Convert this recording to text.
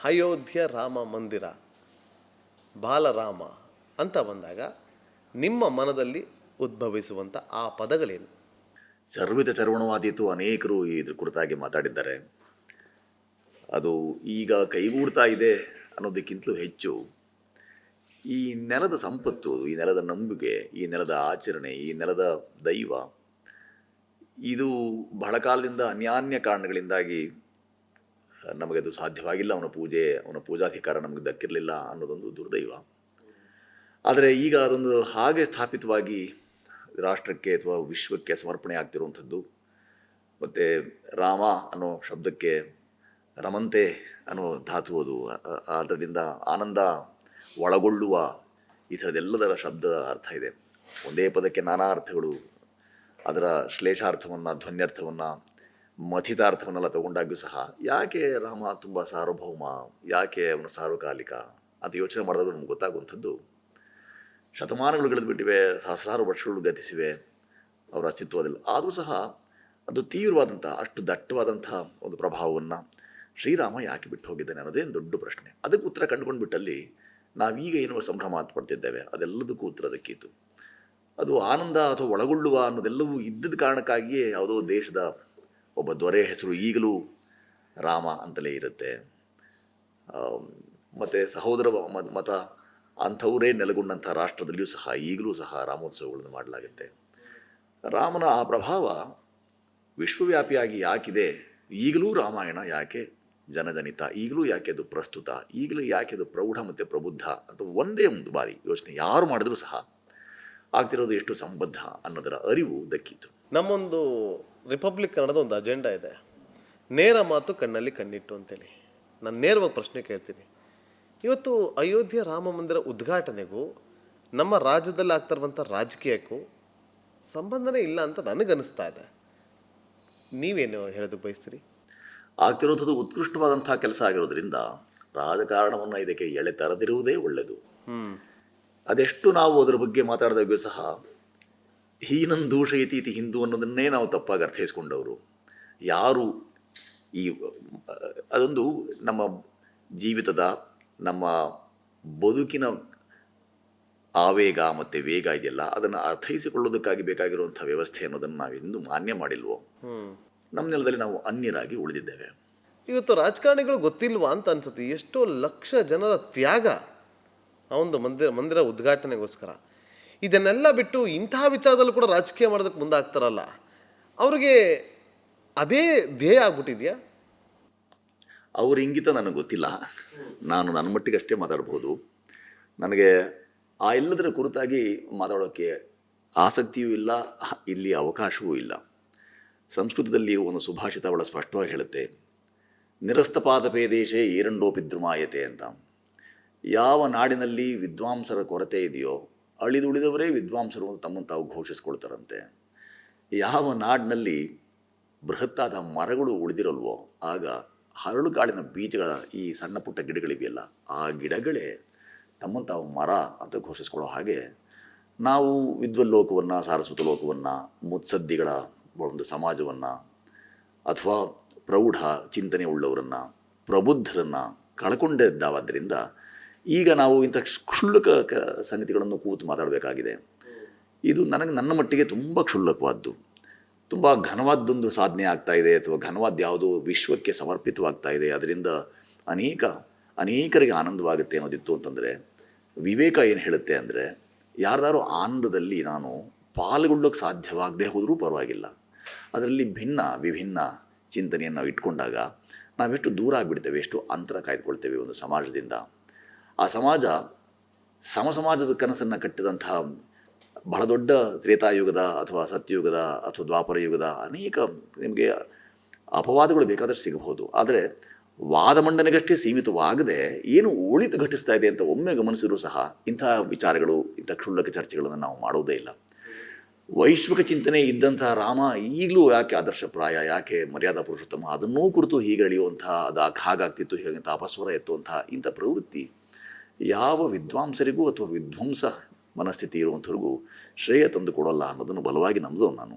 ಅಯೋಧ್ಯ ರಾಮ ಮಂದಿರ, ಬಾಲರಾಮ ಅಂತ ಬಂದಾಗ ನಿಮ್ಮ ಮನದಲ್ಲಿ ಉದ್ಭವಿಸುವಂಥ ಆ ಪದಗಳೇನು? ಸರ್ವಿತ ಚರ್ವಣವಾದೀತು ಅನೇಕರು ಇದ್ರ ಕುರಿತಾಗಿ ಮಾತಾಡಿದ್ದಾರೆ. ಅದು ಈಗ ಕೈಗೂಡ್ತಾ ಇದೆ ಅನ್ನೋದಕ್ಕಿಂತಲೂ ಹೆಚ್ಚು ಈ ನೆಲದ ಸಂಪತ್ತು, ಈ ನೆಲದ ನಂಬಿಕೆ, ಈ ನೆಲದ ಆಚರಣೆ, ಈ ನೆಲದ ದೈವ, ಇದು ಬಹಳ ಕಾಲದಿಂದ ಅನ್ಯಾನ್ಯ ಕಾರಣಗಳಿಂದಾಗಿ ನಮಗದು ಸಾಧ್ಯವಾಗಿಲ್ಲ. ಅವನ ಪೂಜಾಧಿಕಾರ ನಮಗೆ ದಕ್ಕಿರಲಿಲ್ಲ ಅನ್ನೋದೊಂದು ದುರ್ದೈವ. ಆದರೆ ಈಗ ಅದೊಂದು ಹಾಗೆ ಸ್ಥಾಪಿತವಾಗಿ ರಾಷ್ಟ್ರಕ್ಕೆ ಅಥವಾ ವಿಶ್ವಕ್ಕೆ ಸಮರ್ಪಣೆ ಆಗ್ತಿರುವಂಥದ್ದು. ಮತ್ತು ರಾಮ ಅನ್ನೋ ಶಬ್ದಕ್ಕೆ ರಮಂತೆ ಅನ್ನೋ ಧಾತು, ಅದು ಅದರಿಂದ ಆನಂದ ಒಳಗೊಳ್ಳುವ ಈ ಥರದ್ದೆಲ್ಲದರ ಶಬ್ದದ ಅರ್ಥ ಇದೆ. ಒಂದೇ ಪದಕ್ಕೆ ನಾನಾ ಅರ್ಥಗಳು. ಅದರ ಶ್ಲೇಷಾರ್ಥವನ್ನು, ಧ್ವನ್ಯರ್ಥವನ್ನು, ಮಥಿತಾರ್ಥವನ್ನೆಲ್ಲ ತಗೊಂಡಾಗ್ಯೂ ಸಹ ಯಾಕೆ ರಾಮ ತುಂಬ ಸಾರ್ವಭೌಮ, ಯಾಕೆ ಅವನು ಸಾರ್ವಕಾಲಿಕ ಅಂತ ಯೋಚನೆ ಮಾಡಿದಾಗ ನಮ್ಗೆ ಗೊತ್ತಾಗುವಂಥದ್ದು, ಶತಮಾನಗಳು ಕಳೆದುಬಿಟ್ಟಿವೆ, ಸಹಸ್ರಾರು ವರ್ಷಗಳು ಗತಿಸಿವೆ ಅವರ ಅಸ್ತಿತ್ವದಲ್ಲಿ. ಆದರೂ ಸಹ ಅದು ತೀವ್ರವಾದಂಥ, ಅಷ್ಟು ದಟ್ಟವಾದಂಥ ಒಂದು ಪ್ರಭಾವವನ್ನು ಶ್ರೀರಾಮ ಯಾಕೆ ಬಿಟ್ಟು ಹೋಗಿದ್ದಾನೆ ಅನ್ನೋದೇ ದೊಡ್ಡ ಪ್ರಶ್ನೆ. ಅದಕ್ಕೆ ಉತ್ತರ ಕಂಡುಕೊಂಡು ಬಿಟ್ಟಲ್ಲಿ ನಾವೀಗ ಏನು ಸಂಭ್ರಮ ಪಡ್ತಿದ್ದೇವೆ ಅದೆಲ್ಲದಕ್ಕೂ ಉತ್ತರ ದಕ್ಕಿತು. ಅದು ಆನಂದ ಅಥವಾ ಒಳಗೊಳ್ಳುವ ಅನ್ನೋದೆಲ್ಲವೂ ಇದ್ದದ ಕಾರಣಕ್ಕಾಗಿಯೇ ಯಾವುದೋ ದೇಶದ ಒಬ್ಬ ದೊರೆ ಹೆಸರು ಈಗಲೂ ರಾಮ ಅಂತಲೇ ಇರುತ್ತೆ. ಮತ್ತು ಸಹೋದರ ಮತ ಅಂಥವರೇ ನೆಲೆಗೊಂಡಂಥ ರಾಷ್ಟ್ರದಲ್ಲಿಯೂ ಸಹ ಈಗಲೂ ಸಹ ರಾಮೋತ್ಸವಗಳನ್ನು ಮಾಡಲಾಗುತ್ತೆ. ರಾಮನ ಆ ಪ್ರಭಾವ ವಿಶ್ವವ್ಯಾಪಿಯಾಗಿ ಯಾಕಿದೆ, ಈಗಲೂ ರಾಮಾಯಣ ಯಾಕೆ ಜನಜನಿತ, ಈಗಲೂ ಯಾಕೆ ಅದು ಪ್ರಸ್ತುತ, ಈಗಲೂ ಯಾಕೆ ಅದು ಪ್ರೌಢ ಮತ್ತು ಪ್ರಬುದ್ಧ ಅಂತ ಒಂದೇ ಒಂದು ಬಾರಿ ಯೋಚನೆ ಯಾರು ಮಾಡಿದ್ರೂ ಸಹ ಆಗ್ತಿರೋದು ಎಷ್ಟು ಸಂಬದ್ಧ ಅನ್ನೋದರ ಅರಿವು ದಕ್ಕಿತು. ನಮ್ಮೊಂದು ರಿಪಬ್ಲಿಕ್ ಕನ್ನಡದ ಒಂದು ಅಜೆಂಡಾ ಇದೆ, ನೇರ ಮಾತು ಕಣ್ಣಲ್ಲಿ ಕಣ್ಣಿಟ್ಟು ಅಂತೇಳಿ. ನಾನು ನೇರವಾಗಿ ಪ್ರಶ್ನೆ ಕೇಳ್ತೀನಿ. ಇವತ್ತು ಅಯೋಧ್ಯೆ ರಾಮ ಮಂದಿರ ಉದ್ಘಾಟನೆಗೂ ನಮ್ಮ ರಾಜ್ಯದಲ್ಲಿ ಆಗ್ತಿರುವಂಥ ರಾಜಕೀಯಕ್ಕೂ ಸಂಬಂಧನೇ ಇಲ್ಲ ಅಂತ ನನಗನ್ನಿಸ್ತಾ ಇದೆ. ನೀವೇನು ಹೇಳೋದಕ್ಕೆ ಬಯಸ್ತೀರಿ? ಆಗ್ತಿರೋಂಥದ್ದು ಉತ್ಕೃಷ್ಟವಾದಂಥ ಕೆಲಸ ಆಗಿರೋದ್ರಿಂದ ರಾಜಕಾರಣವನ್ನು ಇದಕ್ಕೆ ಎಳೆ ತರದಿರುವುದೇ ಒಳ್ಳೆಯದು. ಅದೆಷ್ಟು ನಾವು ಅದರ ಬಗ್ಗೆ ಮಾತಾಡಿದಾಗೂ ಸಹ ಹೀನಂ ದೂಷಯತಿ ಇತಿ ಹಿಂದೂ ಅನ್ನೋದನ್ನೇ ನಾವು ತಪ್ಪಾಗಿ ಅರ್ಥೈಸ್ಕೊಂಡವರು ಯಾರು. ಅದೊಂದು ನಮ್ಮ ಜೀವಿತದ, ನಮ್ಮ ಬದುಕಿನ ಆವೇಗ ಮತ್ತು ವೇಗ ಇದೆಯಲ್ಲ, ಅದನ್ನು ಅರ್ಥೈಸಿಕೊಳ್ಳೋದಕ್ಕಾಗಿ ಬೇಕಾಗಿರುವಂಥ ವ್ಯವಸ್ಥೆ ಅನ್ನೋದನ್ನು ನಾವೆಂದೂ ಮಾನ್ಯ ಮಾಡಿಲ್ವೋ. ನಮ್ಮ ನೆಲದಲ್ಲಿ ನಾವು ಅನ್ಯರಾಗಿ ಉಳಿದಿದ್ದೇವೆ. ಇವತ್ತು ರಾಜಕಾರಣಿಗಳು ಗೊತ್ತಿಲ್ವಾ ಅಂತ ಅನ್ಸುತ್ತೆ. ಎಷ್ಟೋ ಲಕ್ಷ ಜನರ ತ್ಯಾಗ ಆ ಒಂದು ಮಂದಿರ ಉದ್ಘಾಟನೆಗೋಸ್ಕರ. ಇದನ್ನೆಲ್ಲ ಬಿಟ್ಟು ಇಂತಹ ವಿಚಾರದಲ್ಲೂ ಕೂಡ ರಾಜಕೀಯ ಮಾಡೋದಕ್ಕೆ ಮುಂದಾಗ್ತಾರಲ್ಲ, ಅವ್ರಿಗೆ ಅದೇ ಧ್ಯೇಯ ಆಗ್ಬಿಟ್ಟಿದೆಯಾ? ಅವ್ರ ಇಂಗಿತ ನನಗೆ ಗೊತ್ತಿಲ್ಲ. ನಾನು ನನ್ನ ಮಟ್ಟಿಗಷ್ಟೇ ಮಾತಾಡ್ಬೋದು. ನನಗೆ ಆ ಎಲ್ಲದರ ಕುರಿತಾಗಿ ಮಾತಾಡೋಕ್ಕೆ ಆಸಕ್ತಿಯೂ ಇಲ್ಲ, ಇಲ್ಲಿ ಅವಕಾಶವೂ ಇಲ್ಲ. ಸಂಸ್ಕೃತದಲ್ಲಿ ಒಂದು ಸುಭಾಷಿತ ಅವಳ ಸ್ಪಷ್ಟವಾಗಿ ಹೇಳುತ್ತೆ, ನಿರಸ್ತಪಾದಪೇ ದೇಶೇ ಏರಂಡೋಪಿ ದ್ರುಮಾಯತೆ ಅಂತ. ಯಾವ ನಾಡಿನಲ್ಲಿ ವಿದ್ವಾಂಸರ ಕೊರತೆ ಇದೆಯೋ ಅಳಿದುಳಿದವರೇ ವಿದ್ವಾಂಸರು ಅಂತ ತಮ್ಮನ್ನು ತಾವು ಘೋಷಿಸ್ಕೊಳ್ತಾರಂತೆ. ಯಾವ ನಾಡಿನಲ್ಲಿ ಬೃಹತ್ತಾದ ಮರಗಳು ಉಳಿದಿರಲ್ವೋ ಆಗ ಹರಳುಗಾಳಿನ ಬೀಜಗಳ ಈ ಸಣ್ಣ ಪುಟ್ಟ ಗಿಡಗಳಿವೆಯಲ್ಲ, ಆ ಗಿಡಗಳೇ ತಮ್ಮನ್ನು ತಾವು ಮರ ಅಂತ ಘೋಷಿಸ್ಕೊಳ್ಳೋ ಹಾಗೆ ನಾವು ವಿದ್ವಲ್ಲೋಕವನ್ನು, ಸಾರಸ್ವತ ಲೋಕವನ್ನು, ಮುತ್ಸದ್ದಿಗಳ ಒಂದು ಸಮಾಜವನ್ನು ಅಥವಾ ಪ್ರೌಢ ಚಿಂತನೆ ಉಳ್ಳವರನ್ನು, ಪ್ರಬುದ್ಧರನ್ನು ಕಳ್ಕೊಂಡಿದ್ದಾದ್ದರಿಂದ ಈಗ ನಾವು ಇಂಥ ಕ್ಷುಲ್ಲಕ ಸಂಗತಿಗಳನ್ನು ಕೂತು ಮಾತಾಡಬೇಕಾಗಿದೆ. ಇದು ನನ್ನ ಮಟ್ಟಿಗೆ ತುಂಬ ಕ್ಷುಲ್ಲಕವಾದ್ದು, ತುಂಬ ಘನವಾದ್ದೊಂದು ಸಾಧನೆ ಆಗ್ತಾಯಿದೆ, ಅಥವಾ ಘನವಾದ ಯಾವುದೋ ವಿಶ್ವಕ್ಕೆ ಸಮರ್ಪಿತವಾಗ್ತಾ ಇದೆ, ಅದರಿಂದ ಅನೇಕರಿಗೆ ಆನಂದವಾಗುತ್ತೆ ಅನ್ನೋದಿತ್ತು ಅಂತಂದರೆ, ವಿವೇಕ ಏನು ಹೇಳುತ್ತೆ ಅಂದರೆ, ಯಾರ್ದಾರು ಆನಂದದಲ್ಲಿ ನಾನು ಪಾಲ್ಗೊಳ್ಳೋಕ್ಕೆ ಸಾಧ್ಯವಾಗದೆ ಹೋದರೂ ಪರವಾಗಿಲ್ಲ, ಅದರಲ್ಲಿ ವಿಭಿನ್ನ ಚಿಂತನೆಯನ್ನು ನಾವು ಇಟ್ಕೊಂಡಾಗ ನಾವೆಷ್ಟು ದೂರ ಆಗಿಬಿಡ್ತೇವೆ, ಎಷ್ಟು ಅಂತರ ಕಾಯ್ದುಕೊಳ್ತೇವೆ ಒಂದು ಸಮಾಜದಿಂದ. ಆ ಸಮಾಜ ಸಮಾಜದ ಕನಸನ್ನು ಕಟ್ಟಿದಂತಹ ಬಹಳ ದೊಡ್ಡ ತ್ರೇತಾಯುಗದ ಅಥವಾ ಸತ್ಯಯುಗದ ಅಥವಾ ದ್ವಾಪರ ಯುಗದ ಅನೇಕ ನಿಮಗೆ ಅಪವಾದಗಳು ಬೇಕಾದಷ್ಟು ಸಿಗಬಹುದು. ಆದರೆ ವಾದ ಮಂಡನೆಗಷ್ಟೇ ಸೀಮಿತವಾಗದೆ ಏನು ಒಳಿತು ಘಟಿಸ್ತಾ ಇದೆ ಅಂತ ಒಮ್ಮೆ ಗಮನಿಸಿದರೂ ಸಹ ಇಂಥ ವಿಚಾರಗಳು, ಇಂಥ ಕ್ಷುಲ್ಲಕ ಚರ್ಚೆಗಳನ್ನು ನಾವು ಮಾಡೋದೇ ಇಲ್ಲ. ವೈಶ್ವಿಕ ಚಿಂತನೆ ಇದ್ದಂತಹ ರಾಮ ಈಗಲೂ ಯಾಕೆ ಆದರ್ಶಪ್ರಾಯ, ಯಾಕೆ ಮರ್ಯಾದಾ ಪುರುಷೋತ್ತಮ, ಅದನ್ನೂ ಕುರಿತು ಹೀಗೆ ಎಳೆಯುವಂಥ, ಅದು ಹಾಗಾಗ್ತಿತ್ತು ಹೀಗೆ ತಾಪಸ್ವರ ಎತ್ತುವಂತಹ ಇಂಥ ಪ್ರವೃತ್ತಿ ಯಾವ ವಿದ್ವಾಂಸರಿಗೂ ಅಥವಾ ವಿಧ್ವಂಸ ಮನಸ್ಥಿತಿ ಇರುವಂಥವ್ರಿಗೂ ಶ್ರೇಯ ತಂದು ಕೊಡೋಲ್ಲ ಅನ್ನೋದನ್ನು ಬಲವಾಗಿ ನಂಬಿದವನು ನಾನು.